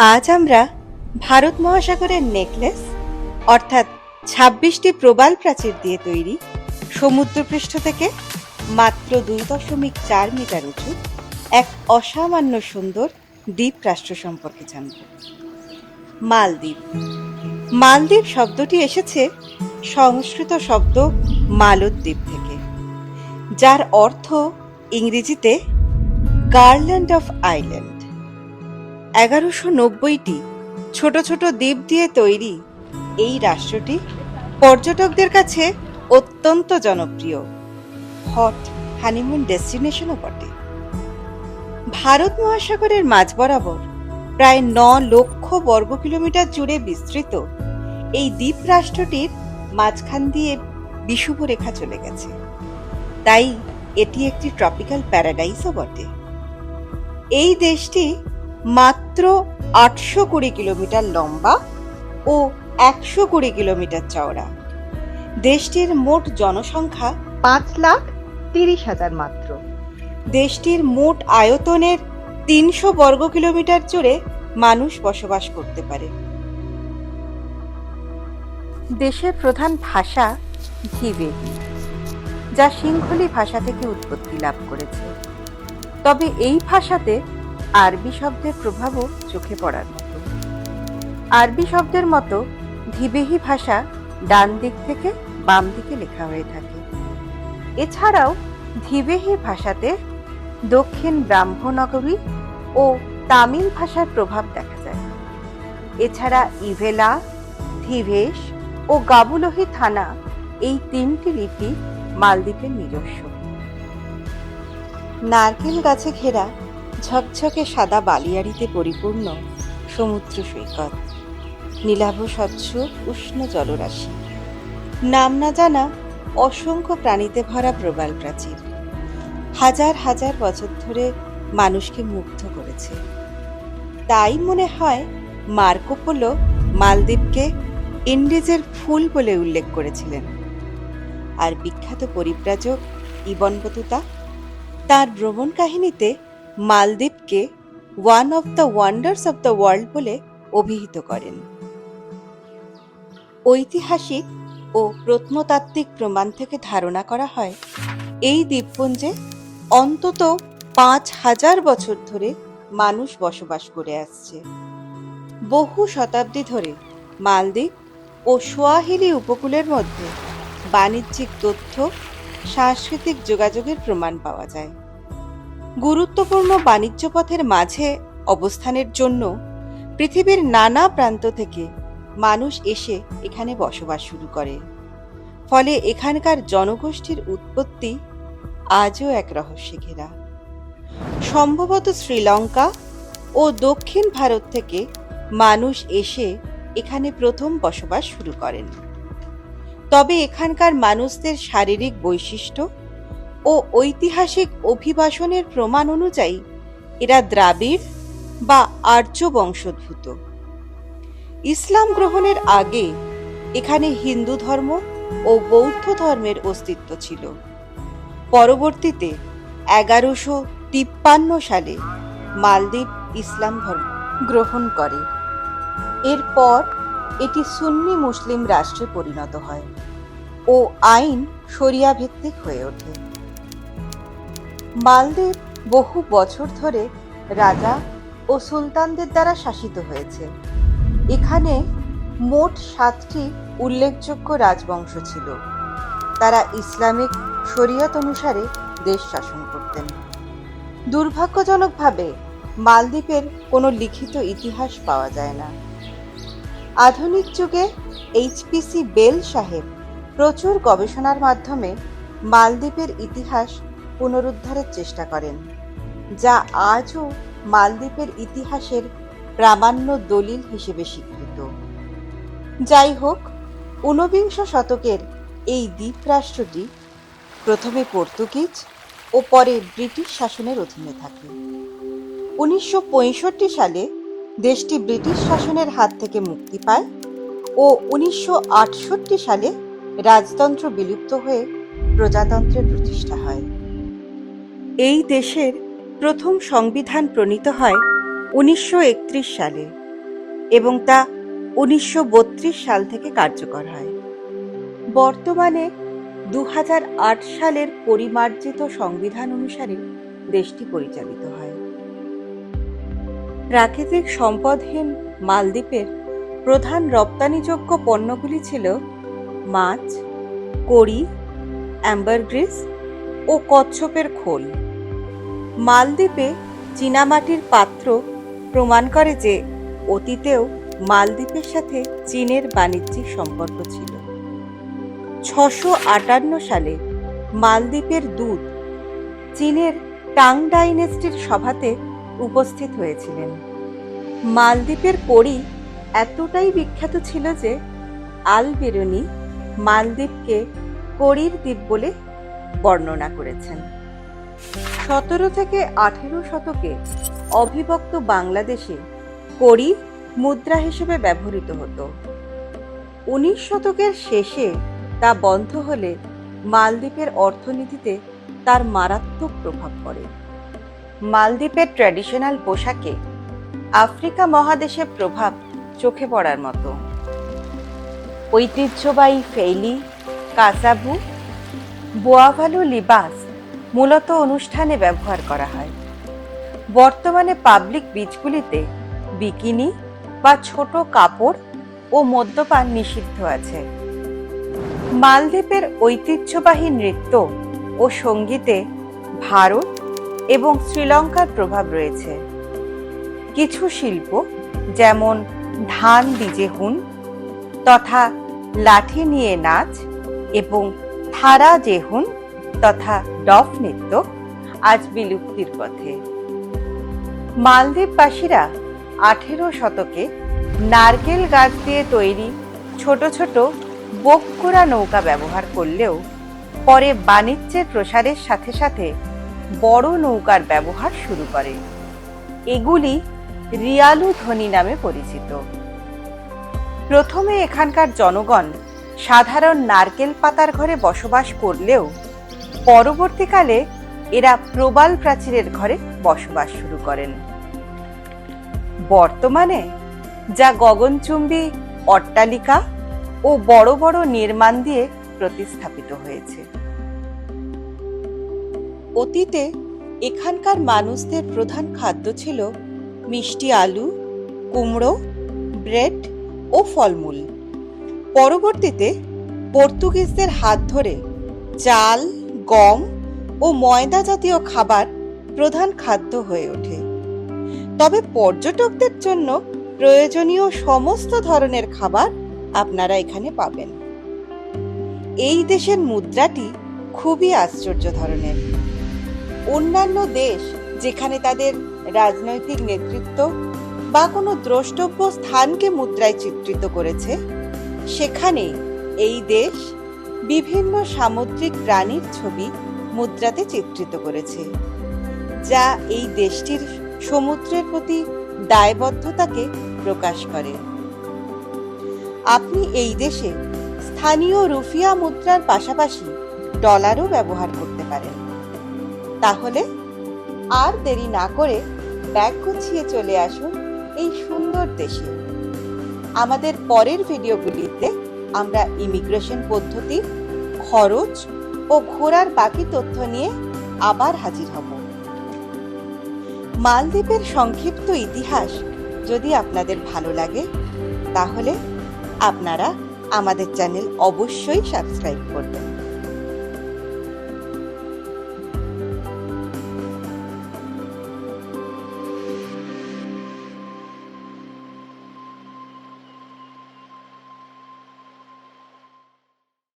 আজ আমরা ভারত মহাসাগরের নেকলেস অর্থাৎ ২৬টি প্রবাল প্রাচীর দিয়ে তৈরি সমুদ্রপৃষ্ঠ থেকে মাত্র ২.৪ মিটার উঁচু এক অসামান্য সুন্দর দ্বীপ রাষ্ট্র সম্পর্কে জানব। মালদ্বীপ। মালদ্বীপ শব্দটি এসেছে সংস্কৃত শব্দ মালদ্বীপ থেকে, যার অর্থ ইংরেজিতে গার্ল্যান্ড অফ আইল্যান্ড। ১১৯০টি ছোট ছোট দ্বীপ দিয়ে তৈরি এই রাষ্ট্রটি পর্যটকদের কাছে অত্যন্ত জনপ্রিয় হট হানিমুন ডেস্টিনেশনও বটে। ভারত মহাসাগরের মাঝ বরাবর প্রায় ৯ লক্ষ বর্গ কিলোমিটার জুড়ে বিস্তৃত এই দ্বীপ রাষ্ট্রটির মাঝখান দিয়ে বিষুব রেখা চলে গেছে, তাই এটি একটি ট্রপিক্যাল প্যারাডাইসও বটে। এই দেশটি মাত্র ৮২০ কিলোমিটার লম্বা ও ১২০ কিলোমিটার চওড়া। দেশটির মোট জনসংখ্যা ৫,৩০,০০০ মাত্র। দেশটির মোট আয়তনের ৩০০ বর্গ কিলোমিটার জুড়ে মানুষ বসবাস করতে পারে। দেশের প্রধান ভাষা ধিবেহি, যা সিংহলি ভাষা থেকে উৎপত্তি লাভ করেছে। তবে এই ভাষাতে আরবি শব্দের প্রভাবও চোখে পড়ার মতো। আরবি শব্দের মতো ধিবেহি ভাষা ডান দিক থেকে বাম দিকে লেখা হয়ে থাকে। এছাড়াও ধিবেহি ভাষাতে দক্ষিণ ব্রাহ্মণগরী ও তামিল ভাষার প্রভাব দেখা যায়। এছাড়া ইভেলা, ধিভেশ ও গাবুলোহি থানা এই ৩টি লিপি মালদ্বীপের নিজস্ব। নারকেল গাছে ঘেরা ঝকঝকে সাদা বালিয়াড়িতে পরিপূর্ণ সমুদ্র সৈকত, নীলাভ স্বচ্ছ উষ্ণ জলরাশি, নাম না জানা অসংখ্য প্রাণীতে ভরা প্রবাল প্রাচীর হাজার হাজার বছর ধরে মানুষকে মুগ্ধ করেছে। তাই মনে হয় মার্কো পোলো মালদ্বীপকে ইন্ডিজের ফুল বলে উল্লেখ করেছিলেন। আর বিখ্যাত পরিব্রাজক ইবন বতুতা তার ভ্রমণ কাহিনীতে মালদ্বীপকে one of the wonders of the world বলে অভিহিত করেন। ঐতিহাসিক ও প্রত্নতাত্ত্বিক প্রমাণ থেকে ধারণা করা হয় এই দ্বীপপুঞ্জে অন্তত ৫,০০০ বছর ধরে মানুষ বসবাস করে আসছে। বহু শতাব্দী ধরে মালদ্বীপ ও সোয়াহিলি উপকূলের মধ্যে বাণিজ্যিক তথ্য, সাংস্কৃতিক যোগাযোগের প্রমাণ পাওয়া যায়। গুরুত্বপূর্ণ বাণিজ্য পথের মাঝে অবস্থানের জন্য পৃথিবীর নানা প্রান্ত থেকে মানুষ এসে এখানে বসবাস শুরু করে। ফলে এখানকার জনগোষ্ঠীর উৎপত্তি আজও এক রহস্যে ঘেরা। সম্ভবত শ্রীলঙ্কা ও দক্ষিণ ভারত থেকে মানুষ এসে এখানে প্রথম বসবাস শুরু করেন। তবে এখানকার মানুষদের শারীরিক বৈশিষ্ট্য ও ঐতিহাসিক অভিবাসনের প্রমাণ অনুযায়ী এরা দ্রাবিড় বা আর্য বংশোদ্ভূত। ইসলাম গ্রহণের আগে এখানে হিন্দু ধর্ম ও বৌদ্ধ ধর্মের অস্তিত্ব ছিল। পরবর্তীতে ১১৫৩ সালে মালদ্বীপ ইসলাম ধর্ম গ্রহণ করে। এরপর এটি সুন্নি মুসলিম রাষ্ট্রে পরিণত হয় ও আইন শরিয়া ভিত্তিক হয়ে ওঠে। মালদ্বীপ বহু বছর ধরে রাজা ও সুলতানদের দ্বারা শাসিত হয়েছে। এখানে মোট ৭টি উল্লেখযোগ্য রাজবংশ ছিল। তারা ইসলামিক শরিয়ত অনুসারে দেশ শাসন করতেন। দুর্ভাগ্যজনকভাবে মালদ্বীপের কোনো লিখিত ইতিহাস পাওয়া যায় না। আধুনিক যুগে এইচপিসি বেল সাহেব প্রচুর গবেষণার মাধ্যমে মালদ্বীপের ইতিহাস পুনরুদ্ধারের চেষ্টা করেন, যা আজও মালদ্বীপের ইতিহাসের প্রামাণ্য দলিল হিসেবে স্বীকৃত। যাই হোক, ১৯বিংশ শতকের এই দ্বীপ রাষ্ট্রটি প্রথমে পর্তুগিজ ও পরে ব্রিটিশ শাসনের অধীনে থাকে। ১৯৬৫ সালে দেশটি ব্রিটিশ শাসনের হাত থেকে মুক্তি পায় ও ১৯৬৮ সালে রাজতন্ত্র বিলুপ্ত হয়ে প্রজাতন্ত্রের প্রতিষ্ঠা হয়। এই দেশের প্রথম সংবিধান প্রণীত হয় ১৯৩১ সালে। এবং তা 1932 সাল থেকে কার্যকর হয়। বর্তমানে 2008 সালের পরিমার্জিত সংবিধান অনুসারে দেশটি পরিচালিত হয়। প্রাকৃতিক সম্পদহীন মালদ্বীপের প্রধান রপ্তানিযোগ্য পণ্যগুলি ছিল মাছ, কড়ি, অ্যাম্বারগ্রিস ও কচ্ছপের খোল। মালদ্বীপে চীনামাটির পাত্র প্রমাণ করে যে অতীতেও মালদ্বীপের সাথে চীনের বাণিজ্যিক সম্পর্ক ছিল। 658 সালে মালদ্বীপের দূত চীনের টাং ডাইনেস্টির সভাতে উপস্থিত হয়েছিলেন। মালদ্বীপের কড়ি এতটাই বিখ্যাত ছিল যে আল বেরুনি মালদ্বীপকে কড়ির দ্বীপ বলে বর্ণনা করেছেন। 17 থেকে 18 শতকে অবিভক্ত বাংলাদেশে কড়ি মুদ্রা হিসেবে ব্যবহৃত হতো। 19 শতকের শেষে তা বন্ধ হলে মালদ্বীপের অর্থনীতিতে তার মারাত্মক প্রভাব পড়ে। মালদ্বীপের ট্র্যাডিশনাল পোশাকে আফ্রিকা মহাদেশের প্রভাব চোখে পড়ার মতো। ঐতিহ্যবাহী ফেইলি, কাসাবু, বোয়াভালু লিবাস মূলত অনুষ্ঠানে ব্যবহার করা হয়। বর্তমানে পাবলিক বিচগুলিতে বিকিনি বা ছোট কাপড় ও মদ্যপান নিষিদ্ধ আছে। মালদ্বীপের ঐতিহ্যবাহী নৃত্য ও সঙ্গীতে ভারত এবং শ্রীলঙ্কার প্রভাব রয়েছে। কিছু শিল্প যেমন ধান ডিজে হুন তথা লাঠি নিয়ে নাচ এবং থারা জেহুন তথা ডফ নৃত্য আজ বিলুপ্তির পথে। মালদ্বীপবাসীরা 18 শতকে নারকেল গাছ দিয়ে তৈরি ছোট ছোট বক্কুরা নৌকা ব্যবহার করলেও পরে বাণিজ্যের প্রসারের সাথে সাথে বড় নৌকার ব্যবহার শুরু করে। এগুলি রিয়ালু ধ্বনি নামে পরিচিত। প্রথমে এখানকার জনগণ সাধারণ নারকেল পাতার ঘরে বসবাস করলেও পরবর্তীকালে এরা প্রবাল প্রাচীরের ঘরে বসবাস শুরু করেন। বর্তমানে যা গগনচুম্বী অট্টালিকা ও বড় বড় নির্মাণ দিয়ে প্রতিস্থাপিত হয়েছে। অতীতে এখানকার মানুষদের প্রধান খাদ্য ছিল মিষ্টি আলু, কুমড়ো, ব্রেড ও ফলমূল। পরবর্তীতে পর্তুগিজদের হাত ধরে চাল, গম ও ময়দা জাতীয় খাবার প্রধান খাদ্য হয়ে ওঠে। তবে পর্যটকদের জন্য প্রয়োজনীয় সমস্ত ধরনের খাবার আপনারা এখানে পাবেন। এই দেশের মুদ্রাটি খুবই আশ্চর্য ধরনের। অন্যান্য দেশ যেখানে তাদের রাজনৈতিক নেতৃত্ব বা কোনো দ্রষ্টব্য স্থানকে মুদ্রায় চিত্রিত করেছে, সেখানে এই দেশ বিভিন্ন সামুদ্রিক প্রাণীর ছবি মুদ্রাতে চিত্রিত করেছে, যা এই দেশটির সমুদ্রের প্রতি দায়বদ্ধতাকে প্রকাশ করে। আপনি এই দেশে স্থানীয় রুফিয়া মুদ্রার পাশাপাশি ডলারও ব্যবহার করতে পারেন। তাহলে আর দেরি না করে ব্যাগ গুছিয়ে চলে আসুন এই সুন্দর দেশে। আমাদের পরের ভিডিওগুলিতে আমরা ইমিগ্রেশন পদ্ধতি, খরচ ও ঘোরার বাকি তথ্য নিয়ে আবার হাজির হব। মালদ্বীপের সংক্ষিপ্ত ইতিহাস যদি আপনাদের ভালো লাগে, তাহলে আপনারা আমাদের চ্যানেল অবশ্যই সাবস্ক্রাইব করবেন।